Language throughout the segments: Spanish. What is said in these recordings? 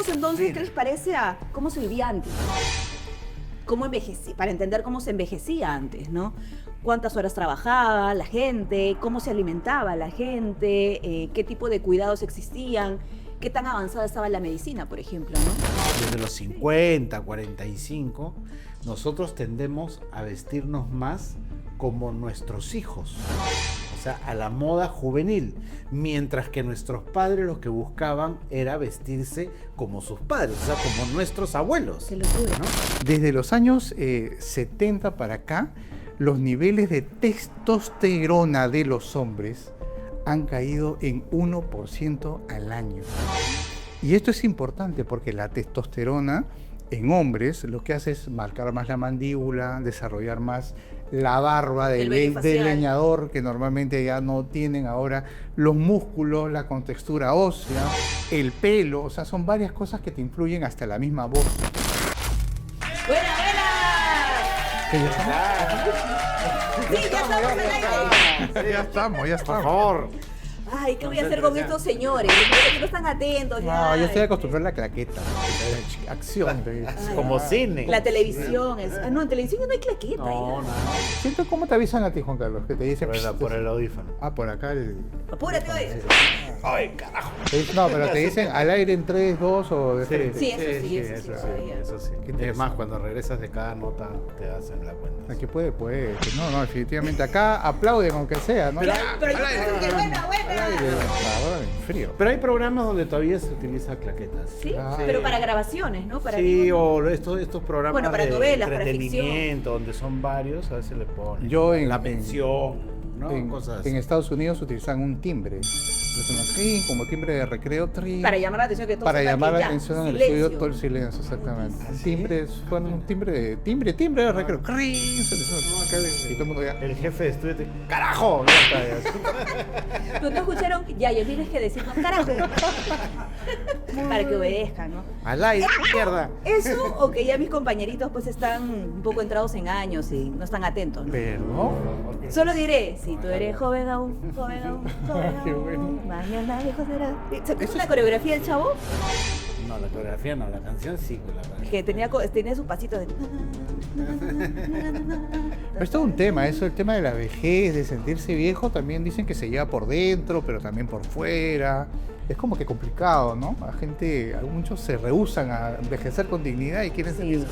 Pasemos entonces, ¿qué les parece a cómo se vivía antes? Cómo envejecía, para entender cómo se envejecía antes, ¿no? Cuántas horas trabajaba la gente, cómo se alimentaba la gente, qué tipo de cuidados existían, qué tan avanzada estaba la medicina, por ejemplo, ¿no? Desde los 50, 45, nosotros tendemos a vestirnos más como nuestros hijos, o sea, a la moda juvenil, mientras que nuestros padres lo que buscaban era vestirse como sus padres, o sea, como nuestros abuelos. Qué locura, ¿no? Desde los años 70 para acá, los niveles de testosterona de los hombres han caído en 1% al año. Y esto es importante porque la testosterona en hombres lo que hace es marcar más la mandíbula, desarrollar más la barba El vello del facial. leñador, que normalmente ya no tienen ahora, los músculos, la contextura ósea, el pelo, o sea, son varias cosas que te influyen hasta la misma voz. ¡Buena, buena! ¿Que ya estamos? Sí, ya estamos al aire. Ya estamos, ya Por estamos. favor. Ay, ¿qué voy a hacer con estos señores? Que no están atentos ya. No, yo estoy acostumbrado a la claqueta. Acción. Como cine. La televisión es... Ah, no, en televisión no hay claqueta. No, hija. no, Siento cómo te avisan a ti, Juan Carlos, que te dicen... por el audífono. Ah, por acá el... Apúrate hoy. ¡Ay, carajo! No, pero te dicen al aire en 3, 2 o de frente. Sí, eso sí, Eso sí. Es más, cuando regresas de cada nota te hacen la cuenta. Aquí puede. No, no, definitivamente. Acá aplauden aunque sea, ¿no? Pero yo creo que buena, buena. Ahora en frío. Pero hay programas donde todavía se utiliza claquetas. Sí, Ah. pero para grabaciones, ¿no? Para Sí, vivo, o estos programas Bueno, para de novelas, para entretenimiento, donde son varios, a veces le ponen. Yo en- la en- pensión, ¿no? En, Cosas así. en Estados Unidos utilizan un timbre. Sí, como timbre de recreo, para llamar la atención que todo para sepa llamar que la ya, atención en el silencio. estudio, todo el silencio, exactamente. ¿Ah, sí? Timbre, suena un timbre de recreo. ¡Crin! Y todo el mundo ya. El jefe de estudio te... ¡Carajo! Ya está, ya. Pero no escucharon, ya, yo tienes que decir, no, carajo. Para que obedezcan, ¿no? Al aire, mierda. Eso o que ya mis compañeritos pues están un poco entrados en años y no están atentos, ¿no? Pero, Solo diré, si tú eres joven aún, joven aún, joven Qué aún, bueno. mañana viejo será. ¿Se acuerdan la coreografía del chavo? No, la coreografía no, la canción sí. La verdad. Que tenía sus pasitos de... pero es todo un tema, eso, el tema de la vejez, de sentirse viejo, también dicen que se lleva por dentro, pero también por fuera. Es como que complicado, ¿no? Muchos se rehúsan a envejecer con dignidad y quieren ser Sí. jóvenes,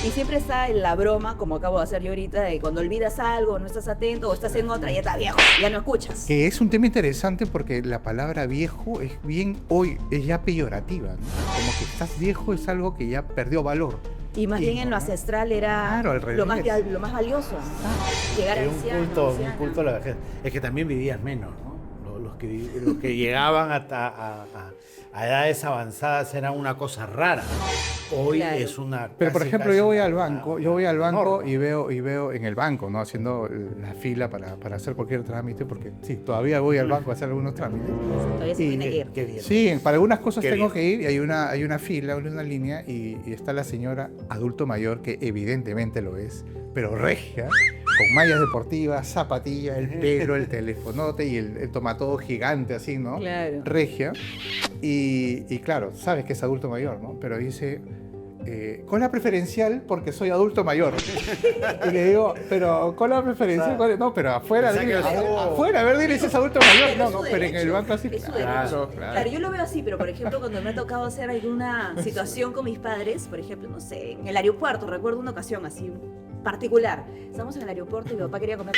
¿no? Y siempre está la broma, como acabo de hacer yo ahorita, de cuando olvidas algo, no estás atento o estás en otra, ya está viejo, ya no escuchas. Que es un tema interesante porque la palabra viejo es bien hoy, es ya peyorativa, ¿no? Como que estás viejo es algo que ya perdió valor. Y más bien en lo ¿no? ancestral era Claro, al lo más revés. valioso, ¿no? Llegar Hay anciano, un anciana. culto a la vejez. Es que también vivías menos, ¿no? Los que llegaban a edades avanzadas era una cosa rara. Hoy Claro. es una... Pero por casi, ejemplo, casi yo voy una- al banco norma. y veo en el banco, ¿no? Haciendo la fila para hacer cualquier trámite, porque sí, todavía voy al banco a hacer algunos trámites. Todavía se Y- tiene que ir. Qué bien. Sí, para algunas cosas Qué tengo bien. que ir y hay una fila, una línea y está la señora adulto mayor, que evidentemente lo es, pero regia, con mallas deportivas, zapatillas, el pelo, el telefonote y el tomatodo gigante así, ¿no? Claro. Regia. Y claro, sabes que es adulto mayor, ¿no? Pero dice, cola preferencial porque soy adulto mayor. Y le digo, pero cola preferencial, no, pero afuera, Pensá dile, que- afuera, a ver, dile si es adulto mayor. Pero No, es no, su pero en el derecho, banco así. es su Claro, derecho. Claro, yo lo veo así, pero por ejemplo, cuando me ha tocado hacer alguna situación con mis padres, por ejemplo, no sé, en el aeropuerto, recuerdo una ocasión así particular. Estamos en el aeropuerto y mi papá quería comer.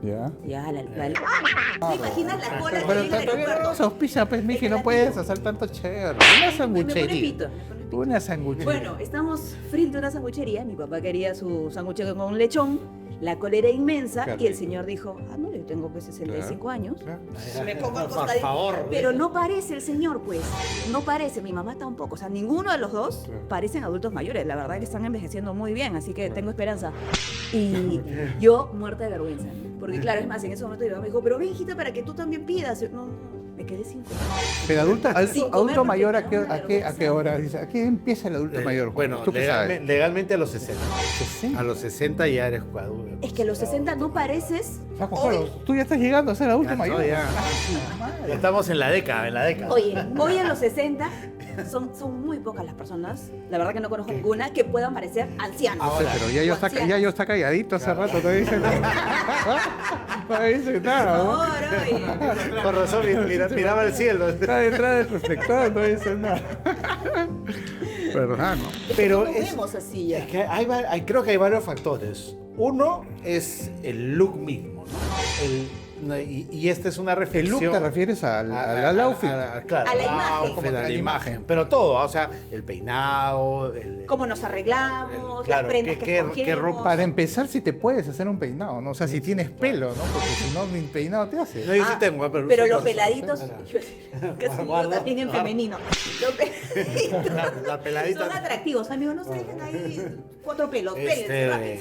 Ya. Ya, ¿te imaginas la cola que Pero hay en el todavía no aeropuerto? se auspicia, pues, Miki, no puedes hacer tanto cherro. Una Me pone sanguchería. pito, me pone pito. Una sanguchería. Bueno, estamos frente a una sanguchería. Mi papá quería su sanguche con lechón. La cola era inmensa Qué y el rico. señor dijo, ah, no, yo tengo pues 65 Claro, años. claro. Me pongo al Por costadito. favor. Pero no parece el señor, pues. No parece. Mi mamá tampoco. O sea, ninguno de los dos Claro. parecen adultos mayores. La verdad que están envejeciendo muy bien, así que tengo esperanza. Y yo muerta de vergüenza. Porque claro, es más, en ese momento mi mamá me dijo, pero ven, hijita, para que tú también pidas. No, me quedé sin comer. Pero Sin comer adulto porque mayor, me da una ¿a qué vergüenza. hora? Dice, ¿a qué empieza el adulto mayor? Bueno, ¿Tú qué sabes? legalmente a los 60. 60. A los 60 ya eres adulto. Es que a los 60 no pareces. O sea, Juan Carlos, tú ya estás llegando a ser adulto Ya, mayor. no, ya. Ya estamos en la década, Oye, hoy a los 60 Son muy pocas las personas, la verdad que no conozco ninguna, que puedan parecer ancianos. Ahora, Pero ya yo, está, ancianos. ya yo está calladito hace rato, no dice nada. No dice Por nada, ¿no? favor, oye. Por razón, miraba al cielo. Está detrás del reflector, no dice nada. ¿Verdad, no? Pero ¿Cómo es, vemos así ya? es que creo que hay varios factores. Uno es el look mismo, ¿no? Y esta es una ¿El reflexión. look te refieres al outfit? Claro, A la imagen. outfit, a la imagen. Pero todo, o sea, el peinado, ¿Cómo nos arreglamos? claro, las prendas qué- que qué escogemos. ropa- Para empezar, si te puedes hacer un peinado, ¿no? O sea, si tienes pelo, ¿no? Porque si no, ni peinado te hace. No, yo sí tengo, Pero uso los cosas. peladitos, Claro. casi yo Guarda. también en femenino. Los peladitos La peladita. son atractivos, amigos, no se dejen ahí 4 pelos, Este, pélense rápido.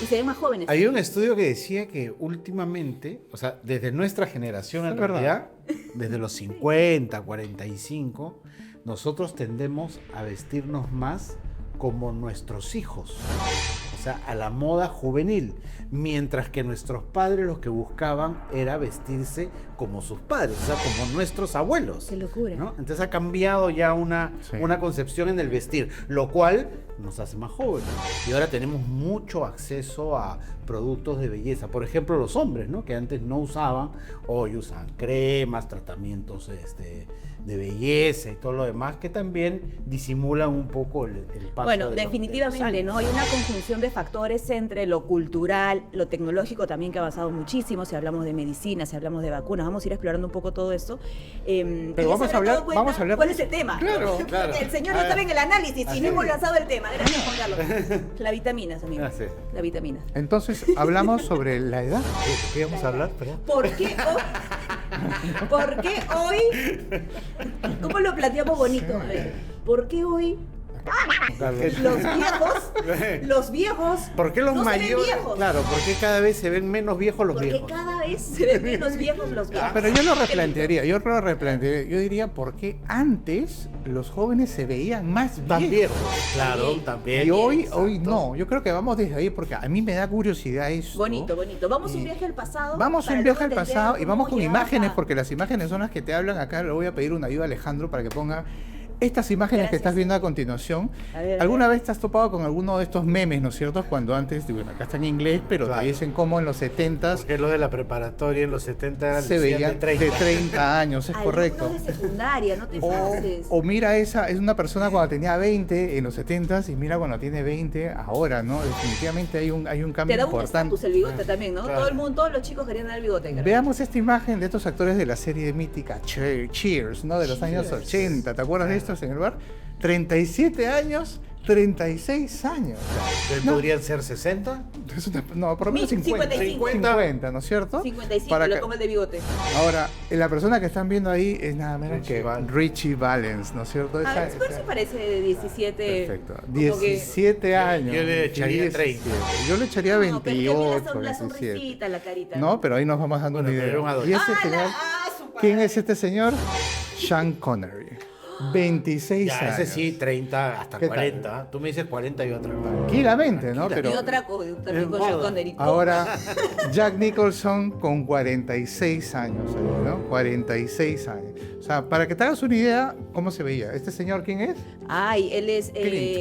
Y se ven más jóvenes. Hay un estudio que decía que últimamente, o sea, desde nuestra generación en Es verdad. realidad, desde los 50, 45, nosotros tendemos a vestirnos más como nuestros hijos, o sea, a la moda juvenil, mientras que nuestros padres lo que buscaban era vestirse como sus padres, o sea, como nuestros abuelos. Qué locura. ¿no? Entonces ha cambiado ya Sí. una concepción en el vestir, lo cual nos hace más jóvenes. Y ahora tenemos mucho acceso a productos de belleza. Por ejemplo, los hombres, ¿no? Que antes no usaban, hoy usan cremas, tratamientos de belleza y todo lo demás, que también disimulan un poco el paso Bueno, de los definitivamente, años. ¿no? Hay una conjunción de factores entre lo cultural, lo tecnológico también, que ha avanzado muchísimo. Si hablamos de medicina, si hablamos de vacunas, vamos a ir explorando un poco todo eso. Pero Y ya vamos se a habrá hablar- dado cuenta vamos a hablar ¿Cuál de es el tema? Claro, claro. El señor A no estaba ver. en el análisis y Así no hemos es. lanzado el tema. Gracias, Juan Carlos. Las vitaminas, amigo. Ah, sí. La vitamina. Entonces, hablamos sobre la edad. ¿Qué vamos a hablar? Perdón. ¿Por qué hoy? ¿Cómo lo planteamos bonito? A ver, ¿por qué hoy los viejos ¿Por qué los no se ven mayores? viejos? Claro, ¿por qué cada vez se ven menos viejos los Porque viejos? cada vez se ven menos viejos los viejos. Pero yo lo replantearía, yo diría, ¿por qué antes los jóvenes se veían más Tan viejos? viejos, claro, Sí. también. Y hoy Exacto. no, yo creo que vamos desde ahí porque a mí me da curiosidad eso. Bonito, bonito. Vamos Y un viaje al pasado. Vamos para un viaje al luego entender pasado y cómo vamos con llegamos imágenes a- porque las imágenes son las que te hablan acá. Le voy a pedir una ayuda a Alejandro para que ponga estas imágenes que Gracias. estás viendo a continuación. A ver, a ¿Alguna ver. vez te has topado con alguno de estos memes, no es cierto? Cuando antes, bueno, acá está en inglés, pero Claro. te dicen cómo en los 70s Porque lo de la preparatoria en los 70 se veía de 30 años, es Algunos correcto. de secundaria, no te O, pases. o mira esa, es una persona cuando tenía 20 en los 70s y mira cuando tiene 20 ahora, ¿no? Definitivamente hay un Te cambio da un importante. estatus el bigote también, ¿no? Claro. Todo el mundo, todos los chicos querían dar el bigote. creo. Veamos esta imagen de estos actores de la serie mítica Cheers, ¿no? De los años Cheers. 80. ¿Te acuerdas de estos en el bar? 37 años, 36 años. ¿Entonces podrían ser 60? No, por lo menos 50. 55. ¿No es cierto? 55, Para lo que- como el de bigote. Ahora, la persona que están viendo ahí es nada menos Richie que Valens. Richie Valens, ¿no es cierto? A ver, Esa- por eso parece de 17. Perfecto. como que- 17 años. Yo le echaría 17. 30. Yo le echaría No, pero que mira 28, la 27. sonrisita, la carita. No, pero ahí nos vamos dando Bueno, una pero idea. era un ¿Y adolescente. ese señor? ¿Quién es este señor? Sean Connery. 26 Ya, años. ese sí, 30 hasta ¿Qué tal? 40. Tú me dices 40 y otra. Tranquilamente, ¿no? Y Pero otra también con moda. Sean Connery. ahora Jack Nicholson con 46 años, ¿no? 46 años. O sea, para que te hagas una idea, ¿cómo se veía? ¿Este señor quién es? Ay, él es.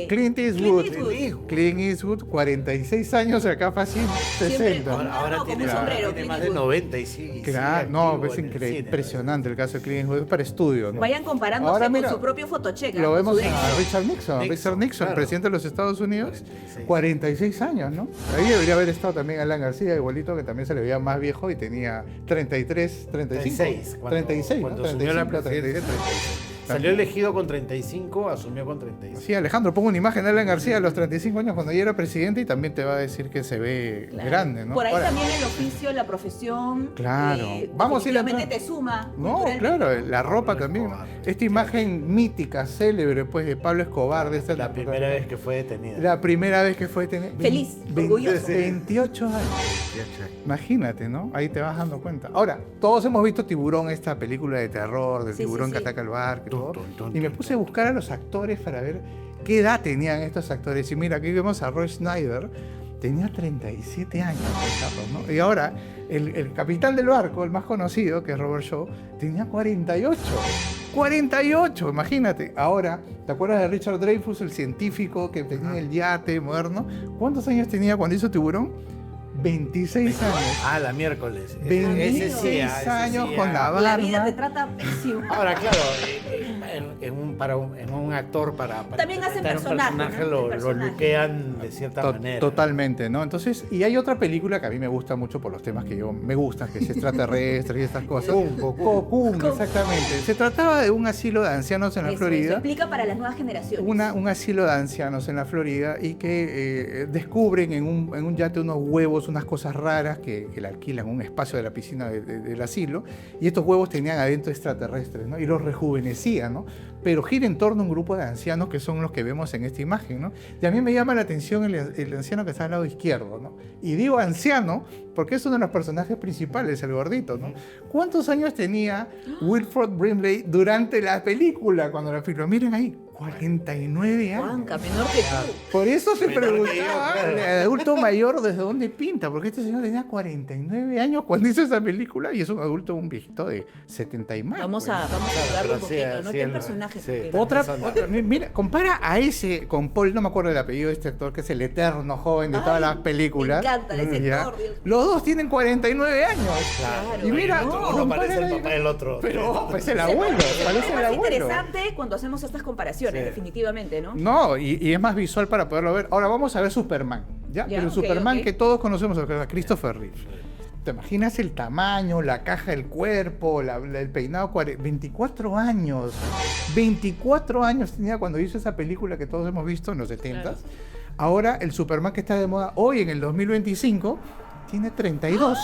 Clint Eastwood. Eastwood. Clint Eastwood, 46 años, acá fácil, 60. Siempre- Ahora No, tiene, como un sombrero, tiene más Clint de Eastwood. 90 y sí. Claro, no, es impresionante el caso de Clint Eastwood, es para estudio, ¿no? Vayan comparándose Ahora con mira, su propio fotocheck. Lo con vemos su a éxito. Richard Nixon, Claro. presidente de los Estados Unidos, 46. 46 años, ¿no? Ahí debería haber estado también Alan García, igualito, que también se le veía más viejo y tenía 33, 35. 36. 36, ¿no? Cuando asumió la 35, presidencia, 36. Salió elegido con 35, asumió con 36. Sí, Alejandro, pongo una imagen de Alan García a los 35 años cuando ya era presidente y también te va a decir que se ve Claro. grande, ¿no? Por ahí Ahora, también el oficio, la profesión. Claro. Vamos a ir definitivamente entrando. te suma. No, culturalmente. claro, la ropa Pablo también. ¿no? Escobar. Esta imagen mítica, célebre, pues, de Pablo Escobar. De esta La primera vez que fue detenida. La primera vez que fue tener... Feliz, orgulloso. 28 años. Imagínate, ¿no? Ahí te vas dando cuenta. Ahora, todos hemos visto Tiburón, esta película de terror, del Sí, tiburón sí, que sí. ataca el barco y todo. Tun, tun, Y me tun, puse a buscar a los actores para ver qué edad tenían estos actores. Y mira, aquí vemos a Roy Schneider, tenía 37 años, Carlos, ¿no? Y ahora, el capitán del barco, el más conocido, que es Robert Shaw, tenía 48. 48, imagínate. Ahora, ¿te acuerdas de Richard Dreyfuss, el científico que tenía el yate moderno? ¿Cuántos años tenía cuando hizo Tiburón? 26 años. Ah, la miércoles. 26 años con la La vida barba. te trata pésimo. Ahora, claro, en un actor para También hacen interpretar un personaje, ¿no? lo Personaje. luquean de cierta manera. Totalmente, ¿no? Entonces, y hay otra película que a mí me gusta mucho por los temas que yo me gustan, que es extraterrestre y estas cosas. Cocoon, exactamente. Se trataba de un asilo de ancianos en la Eso Florida. explica para las nuevas generaciones. Un asilo de ancianos en la Florida y que descubren en un yate unos huevos, unas cosas raras que le alquilan un espacio de la piscina del asilo, y estos huevos tenían adentro extraterrestres, ¿no? Y los rejuvenecían, ¿no? Pero gira en torno a un grupo de ancianos que son los que vemos en esta imagen, ¿no? Y a mí me llama la atención el anciano que está al lado izquierdo, ¿no? Y digo anciano porque es uno de los personajes principales, el gordito, ¿no? ¿Cuántos años tenía Wilford Brimley durante la película cuando la filmó? Miren ahí, 49 años. Juanca, menor que tú. Por eso se Menor que yo, preguntaba claro. el adulto mayor desde dónde pinta, porque este señor tenía 49 años cuando hizo esa película y es un adulto, un viejito de 70 y más. Vamos pues. a ayudarlo pero un sí, poquito, ¿no? sí, ¿Qué el- personaje? sí. Porque- Otra, Interesante. mira, compara a ese con Paul, no me acuerdo el apellido de este actor, que es el eterno joven de Ay, todas las películas. me encanta ese Ya. actor, Dios. Los dos tienen 49 años. Claro. Y mira, No, Uno parece el compara- papá del otro. Pero parece el abuelo, Es parece el más abuelo. interesante cuando hacemos estas comparaciones, Sí. definitivamente, ¿no? No, y es más visual para poderlo ver. Ahora vamos a ver Superman, ¿ya? Ya, Pero ok, Superman ok. que todos conocemos, a Christopher Reeve. ¿Te imaginas el tamaño, la caja del cuerpo, el peinado? 24 años. 24 años tenía cuando hizo esa película que todos hemos visto en los 70s. Claro. Ahora el Superman que está de moda hoy en el 2025 tiene 32.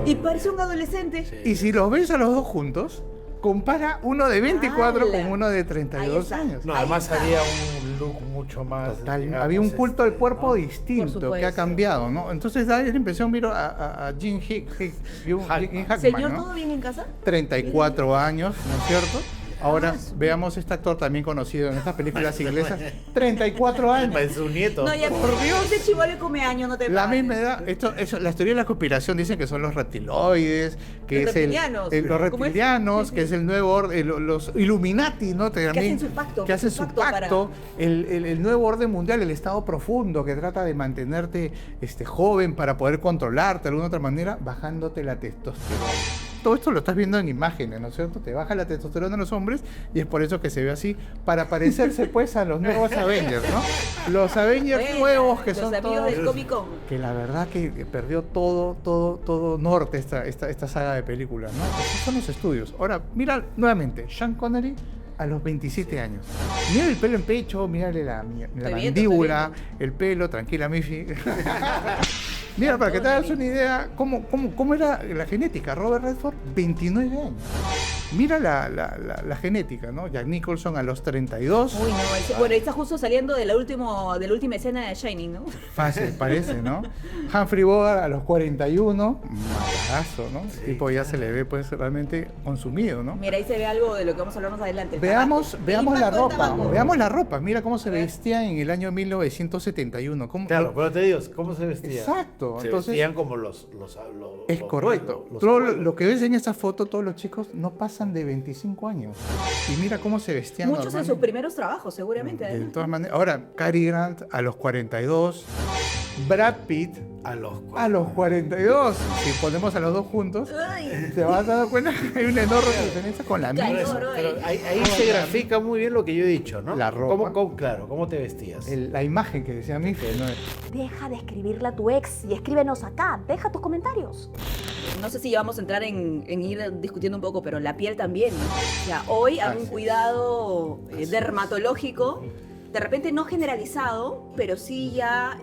Y parece un adolescente. Sí. Y si los ves a los dos juntos, compara uno de 24 ¡Hala! con uno de Ahí 32 está. años. No, Ahí además está. había un look mucho más. Total, digamos, había un culto al cuerpo ¿no? distinto Por que ha supuesto. cambiado, ¿no? Entonces da la impresión, miro a Jim Hackman, Señor, ¿no? ¿todo bien en casa? 34 años, ¿no es cierto? Ahora veamos este actor también conocido en estas películas inglesas, 34 años. Es su nieto. No, ya Por Dios. ese chivolo come años, no te La pases. misma edad, las teorías de la conspiración dicen que son los reptiloides, que Los es reptilianos. los ¿Cómo es? reptilianos, Sí, que sí. es el nuevo orden, los Illuminati, ¿no? También, hacen su pacto, que hacen su su pacto para- pacto, el nuevo orden mundial, el estado profundo, que trata de mantenerte joven para poder controlarte de alguna otra manera, bajándote la testosterona. Todo esto lo estás viendo en imágenes, ¿no es cierto? Te baja la testosterona en los hombres y es por eso que se ve así, para parecerse pues a los nuevos Avengers, ¿no? Los Avengers Buena, nuevos que los son amigos todos... del Comic Con. Que la verdad que perdió todo norte esta saga de películas, ¿no? Estos son los estudios. Ahora, mira nuevamente, Sean Connery a los 27 años. Mira el pelo en pecho, mírale la viendo, mandíbula, el pelo, tranquila Miffy. Mira, para que te hagas una idea, ¿cómo era la genética? Robert Redford, 29 años. Mira la genética, ¿no? Jack Nicholson a los 32. Uy, no, bueno, está justo saliendo de la última escena de Shining, ¿no? Fácil, parece, ¿no? Humphrey Bogart a los 41, malazo, ¿no? El tipo ya se le ve pues realmente consumido, ¿no? Mira, ahí se ve algo de lo que vamos a hablar más adelante. el Veamos tabaco. El la impacto del ropa, tabaco. veamos la ropa, mira cómo se A ver. vestía en el año 1971. Claro, pero te digo, ¿cómo se vestía? Exacto, Se entonces vestían como los es correcto. los Todo abuelos. lo que ves en esta foto, todos los chicos no pasan de 25 años. Y mira cómo se vestían Muchos en sus normalmente. primeros trabajos, seguramente. De además. todas maneras. Ahora, Cary Grant a los 42, Brad Pitt A los a los 42. Si ponemos a los dos juntos, Ay, te vas a dar cuenta que hay una enorme diferencia con la Claro. misma. Por eso, pero ahí se grafica muy bien lo que yo he dicho, ¿no? La ropa. Claro, ¿cómo te vestías? La imagen que decía Miffy, ¿no? Deja de escribirle a tu ex y escríbenos acá. Deja tus comentarios. no sé si vamos a entrar en ir discutiendo un poco, pero la piel también. O sea, hoy hay un cuidado dermatológico, de repente no generalizado, pero sí ya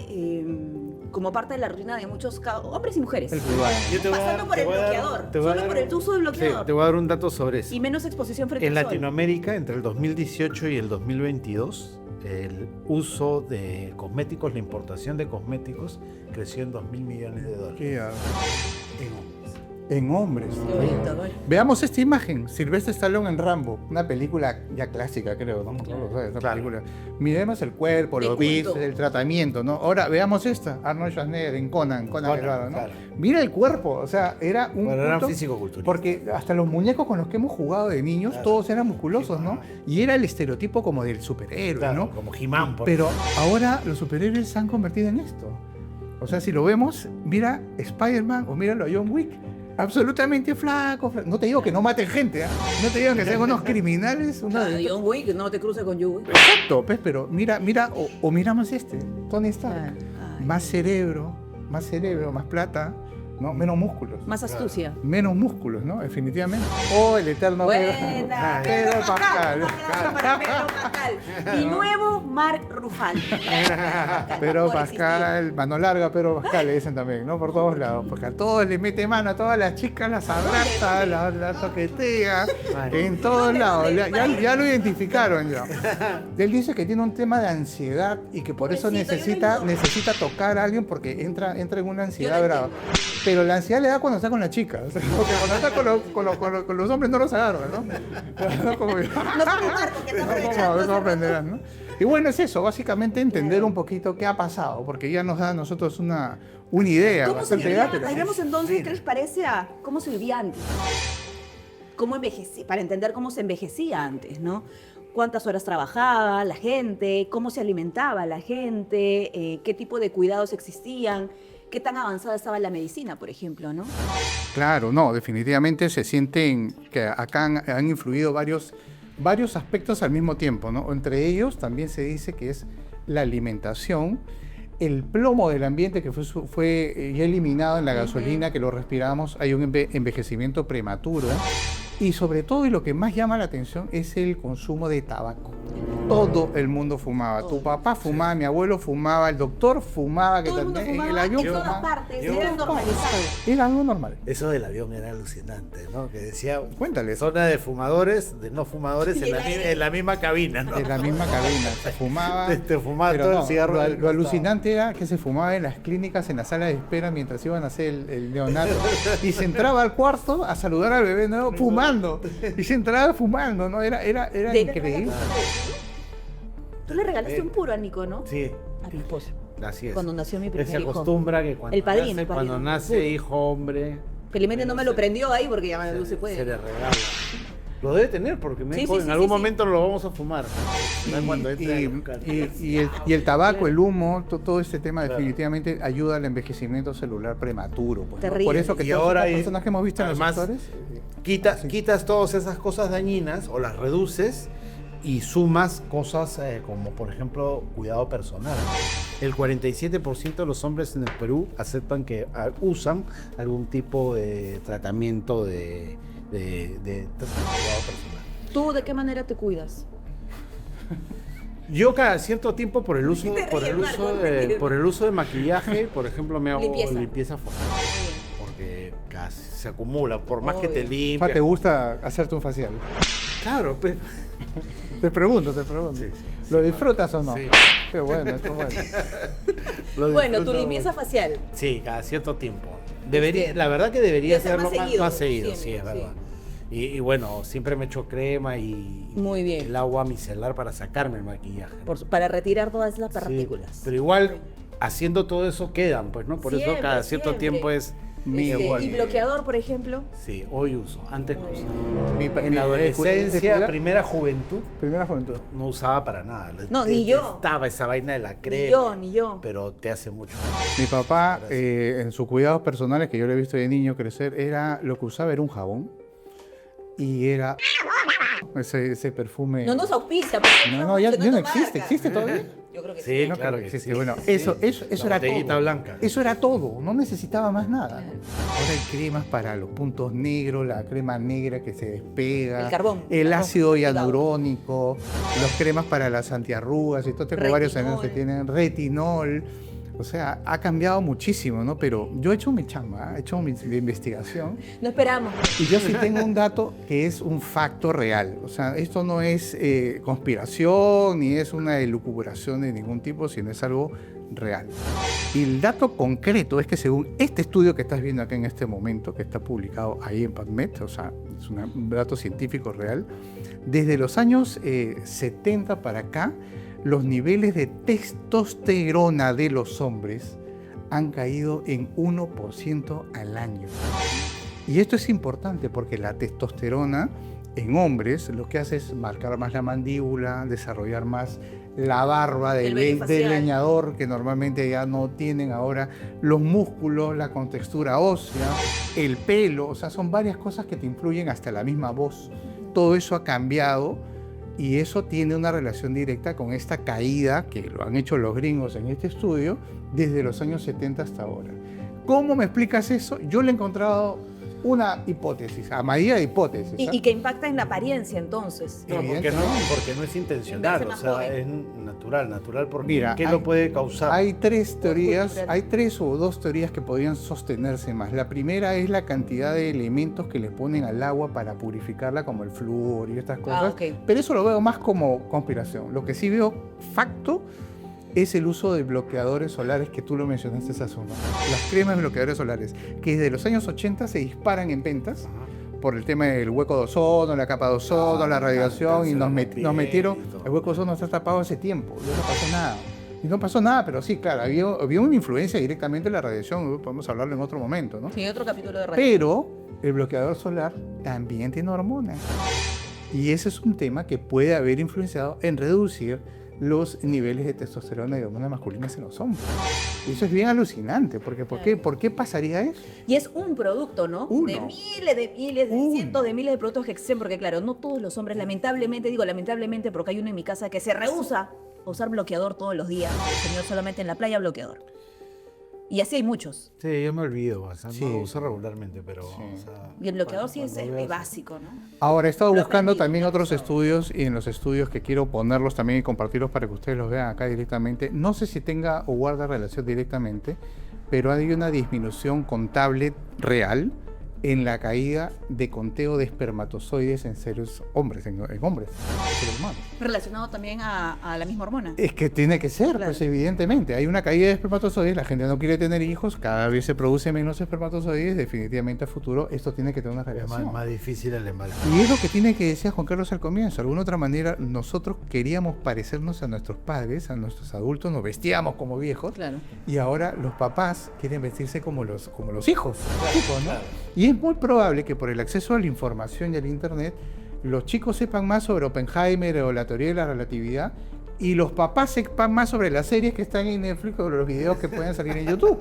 como parte de la rutina de muchos hombres y mujeres. El cuidado. Yo te voy a Pasando dar- por te el voy a dar- bloqueador, te voy a solo dar- por el uso del Sí, bloqueador. te voy a dar un dato sobre eso. Y menos exposición frente En al sol. Latinoamérica, entre el 2018 y el 2022, el uso de cosméticos, la importación de cosméticos, creció en $2.000 millones. Qué- En hombres. En hombres. Qué bonito, ¿no? Veamos esta imagen, Sylvester Stallone en Rambo, una película ya clásica, creo, ¿no? Todos lo saben, esta Claro. película. Miremos el cuerpo, De los culto. bíceps, el tratamiento, ¿no? Ahora veamos esta, Arnold Schwarzenegger en Conan el Bárbaro, ¿no? claro. Mira el cuerpo, o sea, era un Bueno, eran culto, físico-culturistas. porque hasta los muñecos con los que hemos jugado de niños, Claro. todos eran musculosos, Sí, ¿no? claro. Y era el estereotipo como del superhéroe, Claro, ¿no? como He-Man, por Pero ahora los superhéroes se han convertido en esto. O sea, si lo vemos, mira Spider-Man o míralo a John Wick. Absolutamente flaco, No te digo que no maten gente, ¿ah? No te digo que sean unos criminales. John Wick, no te cruces con John Wick. Exacto, pues, pero mira, o miramos este, Tony Stark. Ay. Más cerebro, más plata, ¿no? Menos músculos. Más astucia. Menos músculos, ¿no? Definitivamente. Oh, el eterno Buena, Pedro Pascal. Un aplauso para Pedro Pascal. Y nuevo Mark Ruffalo. Pedro Por Pascal, mano larga Pedro Pascal, le dicen también, ¿no? Por todos lados, porque a todos le mete mano, a todas las chicas las abraza, las toquetea, en todos lados, ya lo identificaron ya. Él dice que tiene un tema de ansiedad y que por eso Pobrecito, yo lo entiendo. necesita tocar a alguien porque entra en una ansiedad Yo lo brava. Pero la ansiedad le da cuando está con la chica, o sea, porque cuando está con los hombres no los agarra, ¿no? No como yo. No como Marco, que está aprovechando ¿Cómo ese aprenderán, no? Y bueno, es eso, básicamente entender un poquito qué ha pasado, porque ya nos da a nosotros una idea ¿Cómo se bastante vivía? grande. Ahí vemos entonces qué les parece a cómo se vivía antes. Cómo envejecía, para entender cómo se envejecía antes, ¿no? Cuántas horas trabajaba la gente, cómo se alimentaba la gente, qué tipo de cuidados existían, qué tan avanzada estaba la medicina, por ejemplo, ¿no? Claro, no, definitivamente se sienten que acá han influido varios aspectos al mismo tiempo, ¿no? Entre ellos también se dice que es la alimentación, el plomo del ambiente que fue ya eliminado en la gasolina, que lo respiramos, hay un envejecimiento prematuro. Y sobre todo, y lo que más llama la atención, es el consumo de tabaco. Todo el mundo fumaba. Tu papá fumaba, mi abuelo fumaba, el doctor fumaba, que Todo el mundo también en el fumaba avión en todas fumaba. partes, Yo- era normalizado. Era algo normal. Eso del avión era alucinante, ¿no? Que decía Cuéntale. zona de fumadores, de no fumadores Y el aire. en la misma cabina, ¿no? En la misma cabina. Se fumaba. Te fumaba pero todo no, el cigarro. Lo del costado. alucinante era que se fumaba en las clínicas, en la sala de espera, mientras iban a hacer el neonato. Y se entraba al cuarto a saludar al bebé nuevo fumando. Y se entraba fumando, ¿no? Era increíble. Tú le regalaste un puro a Nico, ¿no? Sí, A mi esposa. así es. Cuando nació mi Él primer se hijo. acostumbra que cuando El padrino, nace, el padrino. cuando nace Puro. hijo hombre, Felizmente no me lo prendió ahí porque ya no se se puede. le regala. Lo debe tener porque me Sí, dijo, sí, en sí, algún sí, sí. momento lo vamos a fumar. ¿No? Cuando entre a buscar. Y el tabaco, el humo, todo este tema Claro. definitivamente ayuda al envejecimiento celular prematuro. Pues, ¿no? Terrible. Por eso que Y todas ahora estas hay- personas que hemos visto en los además, actores, Quitas todas esas cosas dañinas o las reduces y sumas cosas como, por ejemplo, cuidado personal. El 47% de los hombres en el Perú aceptan que usan algún tipo de tratamiento de cuidado personal. ¿Tú de qué manera te cuidas? Yo cada cierto tiempo por el uso, Te ríes, Marco, por el uso de maquillaje, por ejemplo, me hago Limpieza. limpieza facial. Porque casi se acumula, por más que te Obvio. limpies. ¿te gusta hacerte un facial? Claro, pues. Te pregunto. Sí, sí, ¿Lo disfrutas o no? Sí. Qué bueno, esto es bueno. Lo Bueno, tu disfruto limpieza mucho. facial. Sí, cada cierto tiempo. Debería, la verdad que debería Debe ser hacerlo más seguido, más seguido, sí, siempre, es sí. verdad. Y bueno, siempre me echo crema y Muy bien. el agua micelar para sacarme el maquillaje. Para retirar todas las Sí, partículas. pero igual, haciendo todo eso quedan, pues, ¿no? Por eso Siempre, cada cierto siempre. tiempo es Y bloqueador, por ejemplo. Sí, hoy uso. Antes no usaba. En la ¿de adolescencia, cuidar? primera juventud, Primera juventud. no usaba para nada. No, ni yo. Estaba esa vaina de la crema. Ni yo. Pero te hace mucho. Mi papá, en sus cuidados personales, que yo le he visto de niño crecer, lo que usaba era un jabón y era ese perfume. No nos auspicia. porque No, ya no mencionando existe. marca. ¿Existe todavía? Yo creo que Sí, sí. No claro creo que existe. sí. Bueno, Sí. eso La era botellita todo. blanca. Eso era todo, no necesitaba más nada. Ahora hay cremas para los puntos negros, la crema negra que se despega, El carbón. el Carbón. ácido Cuidado. hialurónico, las cremas para las antiarrugas y todo. Tengo varios años que Retinol. tienen retinol. O sea, ha cambiado muchísimo, ¿no? Pero yo he hecho mi chamba, he hecho mi investigación. No esperamos. Y yo sí tengo un dato que es un facto real. O sea, esto no es conspiración ni es una elucubración de ningún tipo, sino es algo real. Y el dato concreto es que según este estudio que estás viendo acá en este momento, que está publicado ahí en PubMed, o sea, es un dato científico real, desde los años 70 para acá, los niveles de testosterona de los hombres han caído en 1% al año. Y esto es importante porque la testosterona en hombres lo que hace es marcar más la mandíbula, desarrollar más la barba El vello del facial. leñador, que normalmente ya no tienen ahora, los músculos, la contextura ósea, el pelo, o sea, son varias cosas que te influyen, hasta la misma voz. Todo eso ha cambiado y eso tiene una relación directa con esta caída que lo han hecho los gringos en este estudio desde los años 70 hasta ahora. ¿Cómo me explicas eso? Yo le he encontrado una hipótesis, a medida de hipótesis. ¿ah? Y que impacta en la apariencia, entonces. No, porque no es intencional, Verse o sea, más es natural porque Mira, ¿qué lo puede causar? Hay tres teorías, cultural. hay tres o dos teorías que podrían sostenerse más. La primera es la cantidad de elementos que le ponen al agua para purificarla, como el flúor y estas cosas. Ok. Pero eso lo veo más como conspiración. Lo que sí veo facto es el uso de bloqueadores solares, que tú lo mencionaste hace un rato. Las cremas de bloqueadores solares, que desde los años 80 se disparan en ventas por el tema del hueco de ozono, la capa de ozono, la radiación, y nos metieron, el hueco de ozono está tapado hace tiempo, y no pasó nada. Y no pasó nada, pero sí, claro, había una influencia directamente de la radiación, podemos hablarlo en otro momento, ¿no? Sí, otro capítulo de radio. Pero el bloqueador solar también tiene hormonas. Y ese es un tema que puede haber influenciado en reducir los niveles de testosterona y de hormonas masculinas en los hombres. Y eso es bien alucinante, porque ¿por qué pasaría eso? Y es un producto, ¿no? Uno. De miles, de Uno. cientos de miles de productos que existen, porque claro, no todos los hombres, lamentablemente, digo lamentablemente porque hay uno en mi casa que se rehúsa a usar bloqueador todos los días. El señor solamente en la playa bloqueador. Y así hay muchos. Sí, yo me olvido, o sea, Sí. no lo uso regularmente, pero... Sí. o sea, Y el bloqueador sí cuando es veas- básico, ¿no? Ahora, he estado Lo buscando aprendí, también me ha otros gustado. estudios, y en los estudios que quiero ponerlos también y compartirlos para que ustedes los vean acá directamente. No sé si tenga o guarda relación directamente, pero hay una disminución contable real en la caída de conteo de espermatozoides en seres hombres, en hombres, seres humanos. Relacionado también a la misma hormona. Es que tiene que ser, Claro. pues evidentemente. Hay una caída de espermatozoides, la gente no quiere tener hijos, cada vez se produce menos espermatozoides, definitivamente a futuro esto tiene que tener una Es relación. más difícil el embarazo. Y es lo que tiene que decir Juan Carlos al comienzo. De alguna otra manera, nosotros queríamos parecernos a nuestros padres, a nuestros adultos, nos vestíamos como viejos, Claro. y ahora los papás quieren vestirse como los hijos, chicos, ¿no? Y es muy probable que por el acceso a la información y al internet, los chicos sepan más sobre Oppenheimer o la teoría de la relatividad, y los papás sepan más sobre las series que están en Netflix o los videos que pueden salir en YouTube.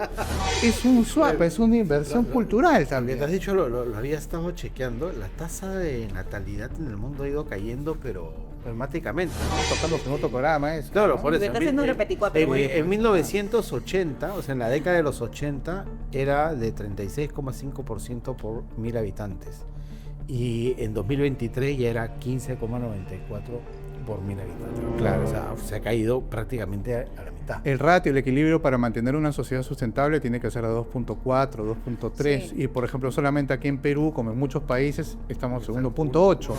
Es un swap, es una inversión cultural También también. te has dicho, lo había estado chequeando, la tasa de natalidad en el mundo ha ido cayendo, pero dramáticamente. Tocando con otro programa eso. Claro, por Me eso. está haciendo un repeticuá, pero bueno. En 1980, o sea, en la década de los 80, era de 36,5% por 1000 habitantes. Y en 2023 ya era 15,94 por 1000 habitantes. Claro. O sea, se ha caído prácticamente a la mitad. El ratio, el equilibrio para mantener una sociedad sustentable tiene que ser a 2.4, 2.3. Sí. Y por ejemplo, solamente aquí en Perú, como en muchos países, estamos en 1.8.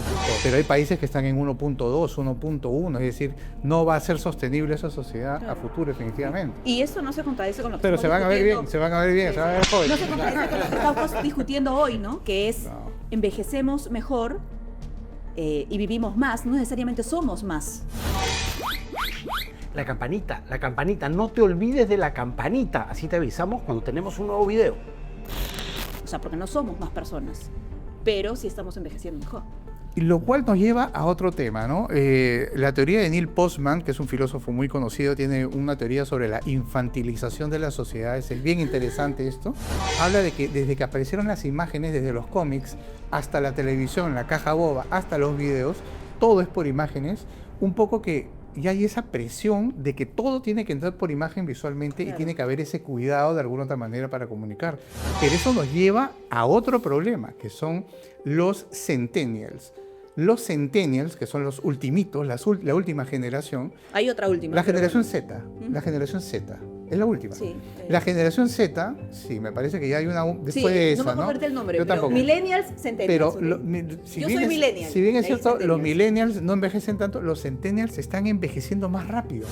Pero hay países que están en 1.2, 1.1. Es decir, no va a ser sostenible esa sociedad a Claro. futuro, definitivamente. Y eso no se contradice con lo que Pero estamos se van a ver bien, discutiendo. se van a ver bien, Sí, se van a sí. ver jóvenes. No se contradice con lo que estamos discutiendo hoy, ¿no? Que es No. envejecemos mejor y vivimos más, no necesariamente somos más. La campanita, no te olvides de la campanita, así te avisamos cuando tenemos un nuevo video. O sea, porque no somos más personas, pero sí estamos envejeciendo mejor. Y lo cual nos lleva a otro tema, ¿no? La teoría de Neil Postman, que es un filósofo muy conocido, tiene una teoría sobre la infantilización de las sociedades. Es bien interesante esto. Habla de que desde que aparecieron las imágenes, desde los cómics hasta la televisión, la caja boba, hasta los videos, todo es por imágenes. Un poco que ya hay esa presión de que todo tiene que entrar por imagen visualmente, Claro. y tiene que haber ese cuidado de alguna otra manera para comunicar. Pero eso nos lleva a otro problema, que son los centennials. Los centennials, que son los ultimitos, la última generación, Hay otra última. la pero generación bueno. Z, la generación Z. Es la última. Sí. La generación Z, sí, me parece que ya hay una después Sí, de esa, no me acuerdo ahorita el nombre, Yo pero tampoco. millennials, centennials. Pero ok. si Yo bien soy es, millennial, si bien es ahí cierto, los centennials. millennials no envejecen tanto, los centennials están envejeciendo más rápido.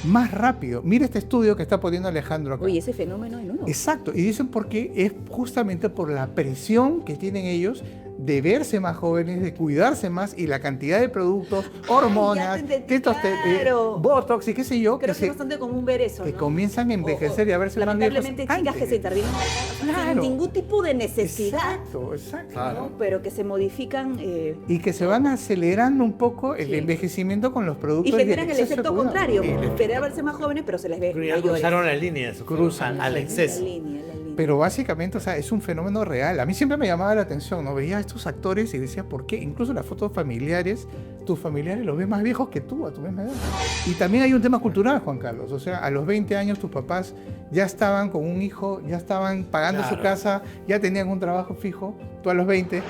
Más rápido. Mira este estudio que está poniendo Alejandro acá. Oye, ese fenómeno en uno. Exacto, y dicen porque es justamente por la presión que tienen ellos de verse más jóvenes, de cuidarse más y la cantidad de productos, hormonas, ya te entendí, claro. botox y qué sé yo, Creo que, que es bastante común ver eso, que ¿no? comienzan a envejecer y a verse más viejos lamentablemente chicas antes. que se intervienen en la cara, Claro. sin ningún tipo de necesidad, Exacto. ¿no? Pero que se modifican Y que se van acelerando un poco el Sí. envejecimiento con los productos. y generan el exceso de efecto cuidado. contrario. El efecto- Esperar verse más jóvenes, pero se les ve Ya mayores. cruzaron la línea, eso cruzan al exceso. La línea. Pero básicamente, o sea, es un fenómeno real. A mí siempre me llamaba la atención, ¿no? Veía a estos actores y decía, ¿por qué? Incluso las fotos familiares, tus familiares los ves más viejos que tú, a tu misma edad. Y también hay un tema cultural, Juan Carlos. O sea, a los 20 años tus papás ya estaban con un hijo, ya estaban pagando su Claro. casa, ya tenían un trabajo fijo. Tú a los 20.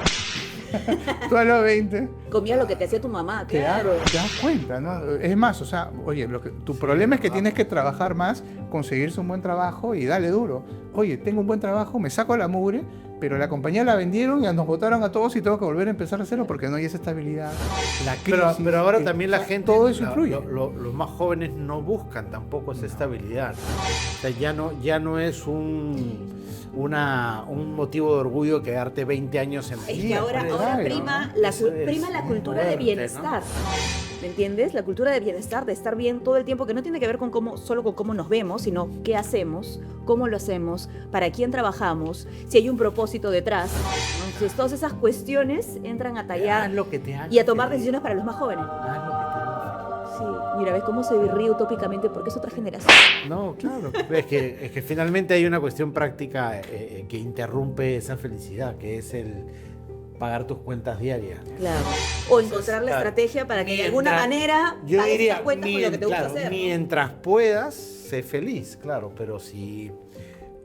Tú a los 20. Comía lo que te hacía tu mamá, claro. Te das cuenta, ¿no? Es más, o sea, oye, tu problema es que tienes que trabajar más, conseguirse un buen trabajo y dale duro. Oye, tengo un buen trabajo, me saco la mugre, pero la compañía la vendieron y nos botaron a todos y tengo que volver a empezar a cero porque no hay esa estabilidad. La crisis, Pero ahora también la gente, todo eso influye. los más jóvenes no buscan tampoco esa estabilidad. O sea, ya no es un motivo de orgullo quedarte 20 años en Es que Sí, ahora claro, prima, ¿no? Eso es prima la cultura fuerte, de ¿no? bienestar. ¿Me entiendes? La cultura de bienestar, de estar bien todo el tiempo, que no tiene que ver con solo con cómo nos vemos, sino qué hacemos, cómo lo hacemos, para quién trabajamos, si hay un propósito detrás. ¿No? Entonces, todas esas cuestiones entran a Haz tallar lo que te haga y a tomar feliz. decisiones para los más jóvenes. Haz lo que te haga Sí, mira, ves cómo se ríe utópicamente porque es otra generación. feliz. No, claro. Es que finalmente hay una cuestión práctica que interrumpe esa felicidad, que es el pagar tus cuentas diarias. Claro. O encontrar la Claro. estrategia para que de alguna Mientras- manera Yo pagues diría, esas cuentas con lo que te gusta claro, hacer. ¿no? mientras puedas, sé feliz, claro, pero si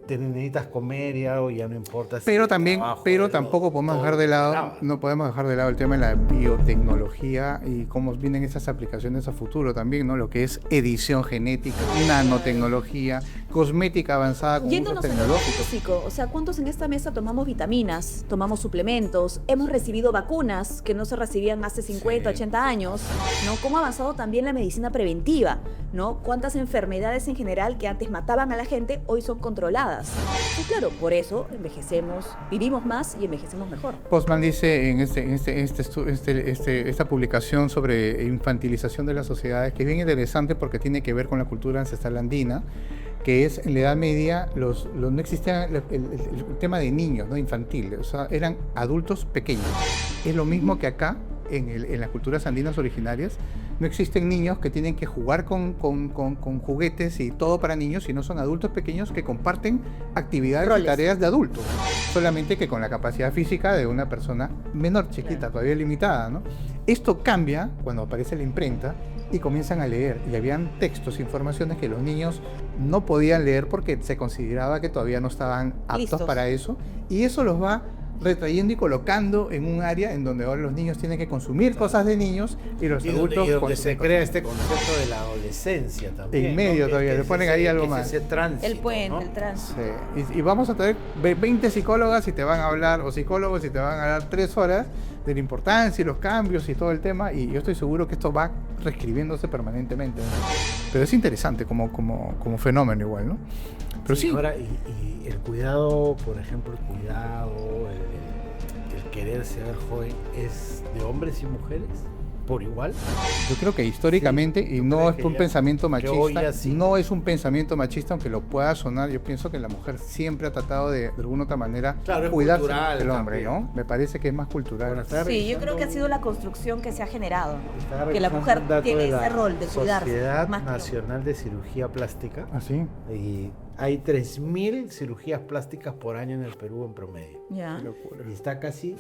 te necesitas comer y algo, ya no importa. si Pero el también, trabajo, pero el tampoco otro, podemos todo dejar de lado, traba. no podemos dejar de lado el tema de la biotecnología y cómo vienen esas aplicaciones a futuro también, ¿no? Lo que es edición genética, nanotecnología, cosmética avanzada con usos Yéndonos a lo tecnológicos. físico, o sea, ¿cuántos en esta mesa tomamos vitaminas, tomamos suplementos, hemos recibido vacunas que no se recibían hace 50, 80 años, ¿no? ¿Cómo ha avanzado también la medicina preventiva, ¿no? ¿Cuántas enfermedades en general que antes mataban a la gente hoy son controladas? Y claro, por eso envejecemos, vivimos más y envejecemos mejor. Postman dice en esta publicación sobre infantilización de las sociedades, que es bien interesante porque tiene que ver con la cultura ancestral andina, que es en la Edad Media no existía el tema de niños, ¿no? Infantil, o sea, eran adultos pequeños. Es lo mismo que acá, en las culturas andinas originarias, no existen niños que tienen que jugar con juguetes y todo para niños, sino son adultos pequeños que comparten actividades y Roles. tareas de adultos, solamente que con la capacidad física de una persona menor, chiquita, todavía limitada, ¿no? Esto cambia cuando aparece la imprenta y comienzan a leer, y habían textos, informaciones que los niños no podían leer porque se consideraba que todavía no estaban aptos Listos. para eso, y eso los va retrayendo y colocando en un área en donde ahora los niños tienen que consumir cosas de niños y los Y adultos donde se consumen crea cosas. este concepto de la adolescencia también. En medio ¿no? todavía, Que le es ponen ese- ahí algo que es más. ese tránsito, El puente, ¿no? el tránsito. Sí. Y vamos a tener 20 psicólogas y te van a hablar, o psicólogos y te van a dar 3 horas de la importancia y los cambios y todo el tema, y yo estoy seguro que esto va reescribiéndose permanentemente, ¿no? Pero es interesante como fenómeno igual, ¿no? Pero sí, Ahora, y el cuidado, por ejemplo, el cuidado, el quererse ver joven, ¿es de hombres y mujeres por igual? yo creo que históricamente, Sí, y ¿tú no crees es que un ya- pensamiento que hoy machista, ya sí? no es un pensamiento machista, aunque lo pueda sonar, yo pienso que la mujer siempre ha tratado de alguna otra manera Claro, es cuidarse cultural del hombre, también. ¿no? Me parece que es más cultural. Bueno, está Sí, yo creo que ha revisando- sido la construcción que se ha generado, ¿no? estaba Que la revisando mujer un dato tiene de la ese rol de cuidarse. Sociedad más que el hombre. Nacional de Cirugía Plástica. ¿Así? Y hay 3.000 cirugías plásticas por año en el Perú en promedio. Ya. Qué locura. Y está casi...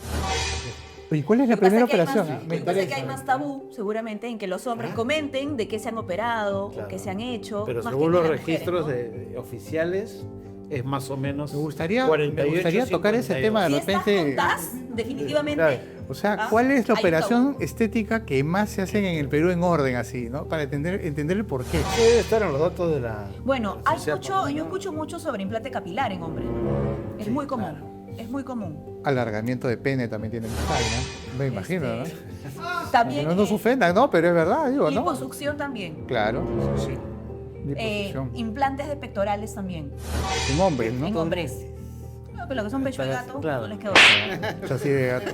¿Y cuál es la Lo que pasa primera es que hay operación? más- Ah, lo me que pasa es que interesa. hay más tabú, seguramente, en que los hombres comenten de qué se han operado Claro. o qué se han hecho. Pero más según que los las mujeres, registros ¿no? oficiales, es más o menos Me gustaría 48, tocar ese 52. tema de Si estás repente. con TAS, definitivamente. Claro. O sea, Ah, ¿cuál es la hay operación estética que más se hacen en el Perú en orden así, ¿no? Para entender el porqué. Eso debe estar en los datos de la... Bueno, la hay sociedad mucho, peruana. yo escucho mucho sobre implante capilar en hombres. Es Sí, muy común. claro. Es muy común. Alargamiento de pene también tiene que estar, ¿no? Me imagino, También ¿no? No se ofendan, ¿no? Pero es verdad, digo, ¿no? liposucción también. Claro, Sí. liposucción. Implantes de pectorales también. En hombres, ¿no? En hombres. No, pero lo que son pecho de gato, Claro. no les quedó. Así de gato.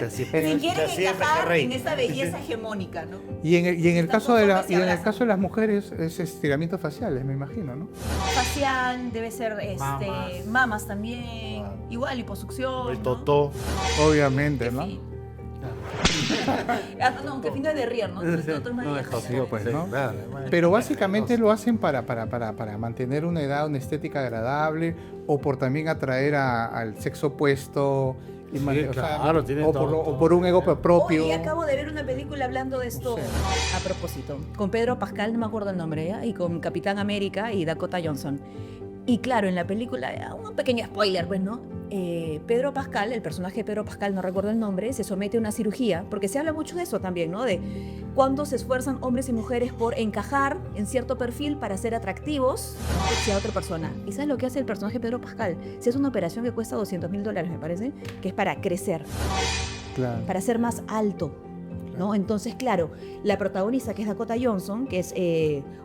Si quieren encajar en esa belleza hegemónica, ¿no? Y en el Están caso de conformes y y en el abrazan. caso de las mujeres es estiramientos faciales, me imagino, ¿no? Facial, debe ser Mamas. mamas también. Claro. Igual liposucción. El ¿no? totó. Obviamente, ¿no? Sí. Ah, no, que fin no es de rir, ¿no? Nosotros más No bien- dejó, Sí, pues, ¿no? claro. Pero básicamente lo hacen para mantener una edad, una estética agradable, o por también atraer al sexo opuesto, y o sea, claro, tiene o, todo, o por un ego propio. Hoy acabo de ver una película hablando de esto a propósito, con Pedro Pascal, no me acuerdo el nombre, ¿ya? Y con Capitán América y Dakota Johnson. Y claro, en la película, un pequeño spoiler, pues, ¿no? Pedro Pascal, el personaje de Pedro Pascal, no recuerdo el nombre, se somete a una cirugía, porque se habla mucho de eso también, ¿no? De cuándo se esfuerzan hombres y mujeres por encajar en cierto perfil para ser atractivos hacia otra persona. ¿Y sabes lo que hace el personaje de Pedro Pascal? Se hace una operación que cuesta $200,000, me parece, que es para crecer, Claro. para ser más alto, ¿no? Entonces, claro, la protagonista, que es Dakota Johnson, que es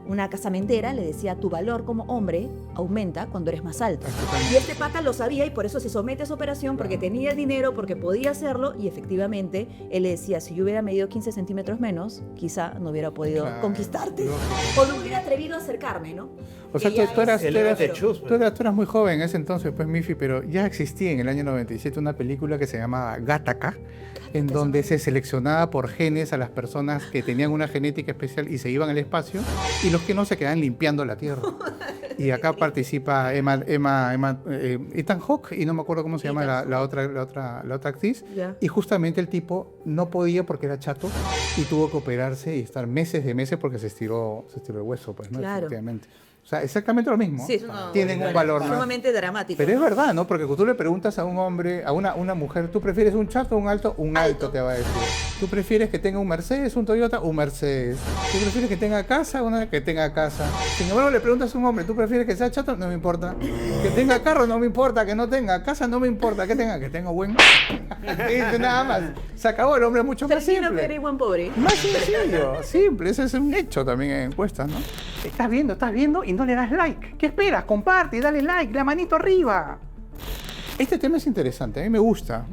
una casamentera, le decía, tu valor como hombre aumenta cuando eres más alto. Y este pata lo sabía y por eso se somete a esa operación, porque tenía el dinero, porque podía hacerlo, y efectivamente él le decía, si yo hubiera medido 15 centímetros menos, quizá no hubiera podido Claro, conquistarte, lógico. o no hubiera atrevido a acercarme, ¿no? O sea, Que ya tú eras, es- tú eras- de chus, tú eras muy joven en ese entonces, pues, Mifi, pero ya existía en el año 97 una película que se llamaba Gattaca, en donde se seleccionaba por genes a las personas que tenían una genética especial y se iban al espacio, y los que no se quedaban limpiando la Tierra. Y acá participa Ethan Hawke, y no me acuerdo cómo se llama Ethan la otra actriz. Ya. Y justamente el tipo no podía porque era chato y tuvo que operarse y estar meses de meses porque se estiró el hueso, pues, ¿no? Claro. Efectivamente. O sea, exactamente lo mismo. Sí, es una- Tienen un valor más. sumamente dramático. Pero es verdad, ¿no? Porque cuando tú le preguntas a un hombre, a una mujer, ¿tú prefieres un chato o un alto? Un alto te va a decir. ¿Tú prefieres que tenga un Mercedes, un Toyota? Un Mercedes. ¿Tú prefieres que tenga casa? Una que tenga casa. Sin embargo, le preguntas a un hombre, ¿tú prefieres que sea chato? No me importa. Que tenga carro, no me importa. Que no tenga casa, no me importa. Que tenga buen... Dice nada más. Se acabó, el hombre es mucho más Termina simple. pero y buen pobre. Más sencillo, simple, ese es un hecho también en encuestas, ¿no? Estás viendo y no le das like. ¿Qué esperas? Comparte y dale like, la manito arriba. Este tema es interesante, a mí me gusta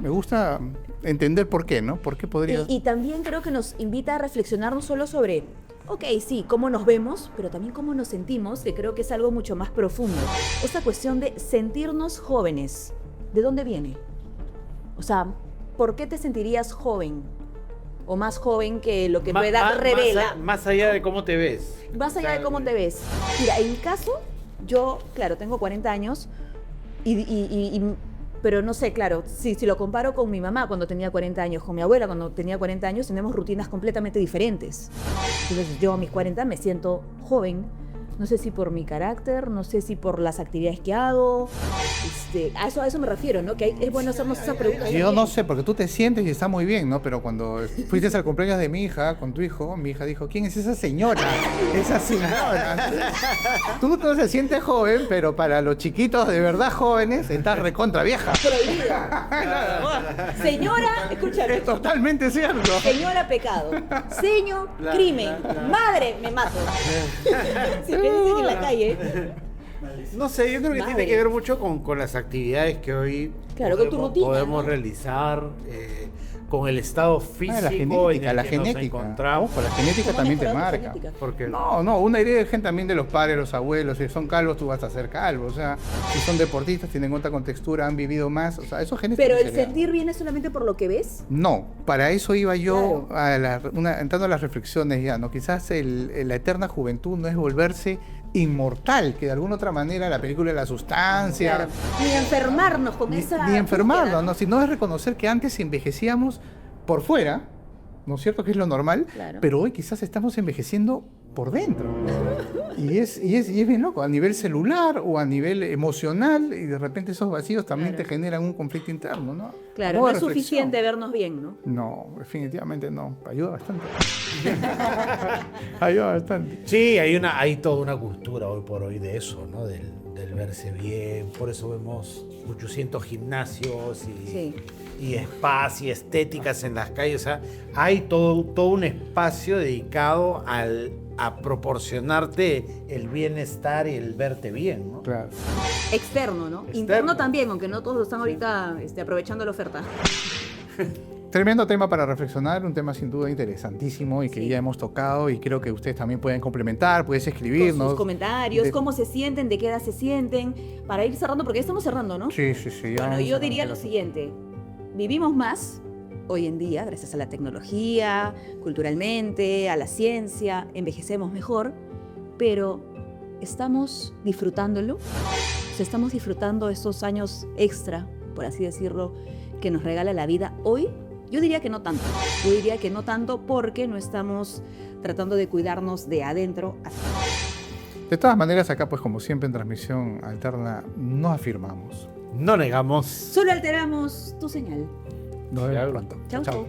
entender por qué, ¿no? ¿Por qué podría...? Y también creo que nos invita a reflexionar no solo sobre, ok, sí, cómo nos vemos, pero también cómo nos sentimos, que creo que es algo mucho más profundo. Esta cuestión de sentirnos jóvenes, ¿de dónde viene? O sea, ¿por qué te sentirías joven? O más joven que lo que tu edad revela. Más allá de cómo te ves. Más allá O sea, de cómo te ves. Mira, en mi caso, yo, claro, tengo 40 años, pero no sé, claro, si lo comparo con mi mamá cuando tenía 40 años, con mi abuela cuando tenía 40 años, tenemos rutinas completamente diferentes. Entonces yo a mis 40 me siento joven, no sé si por mi carácter, no sé si por las actividades que hago, a eso me refiero, ¿no? Que es bueno hacernos esa pregunta. Yo no sé, porque tú te sientes y está muy bien, ¿no? Pero cuando fuiste al cumpleaños de mi hija, con tu hijo, mi hija dijo, ¿quién es esa señora? Esa señora. Tú no te sientes joven, pero para los chiquitos de verdad jóvenes, estás recontra vieja. Prohibida. Señora, escúchame. Es totalmente cierto. Señora, pecado. Señor, crimen. Madre, me mato. Si me dicen en la calle. No sé, yo creo que Madre. tiene que ver mucho con las actividades que hoy Claro, con tu rutina, podemos ¿no? realizar, con el estado físico La en genética, el la que nos genética. encontramos. Ojo, la genética ¿Cómo también te mejorar tu marca. genética? Porque No, una idea de gente también de los padres, los abuelos, si son calvos tú vas a ser calvo, o sea, si son deportistas, tienen otra contextura, han vivido más, o sea, eso es genética. Pero el sería. sentir viene solamente por lo que ves. No, para eso iba yo entrando a las reflexiones ya, ¿no? Quizás la eterna juventud no es volverse inmortal, que de alguna otra manera la película de la sustancia, Claro. Ni enfermarnos con esa. ni enfermarnos, búsqueda, ¿no? Sino es reconocer que antes envejecíamos por fuera, ¿no es cierto? Que es lo normal, Claro. pero hoy quizás estamos envejeciendo por dentro. Y es bien loco, a nivel celular o a nivel emocional, y de repente esos vacíos también Claro. te generan un conflicto interno, ¿no? Claro, Modo no de es reflexión. suficiente vernos bien, ¿no? No, definitivamente no. Ayuda bastante. Ayuda bastante. Sí, hay toda una cultura hoy por hoy de eso, ¿no? Del verse bien. Por eso vemos 800 gimnasios Sí. y spas y estéticas en las calles. O sea, hay todo un espacio dedicado a proporcionarte el bienestar y el verte bien, ¿no? Claro. Externo, ¿no? Externo. Interno también, aunque no todos están ahorita aprovechando la oferta. Tremendo tema para reflexionar, un tema sin duda interesantísimo y que Sí. ya hemos tocado y creo que ustedes también pueden complementar, puedes Con escribirnos. sus comentarios, De- cómo se sienten, de qué edad se sienten, para ir cerrando, porque ya estamos cerrando, ¿no? Sí, sí, sí. Bueno, vamos yo a diría lo hacer- siguiente, vivimos más hoy en día gracias a la tecnología, culturalmente, a la ciencia, envejecemos mejor, pero ¿estamos disfrutándolo? O sea, ¿estamos disfrutando estos años extra, por así decirlo, que nos regala la vida hoy? Yo diría que no tanto. Yo diría que no tanto porque no estamos tratando de cuidarnos de adentro hacia afuera. De todas maneras, acá pues como siempre en transmisión alterna, no afirmamos. No negamos. Solo alteramos tu señal. Nos vemos pronto. Chau, chau.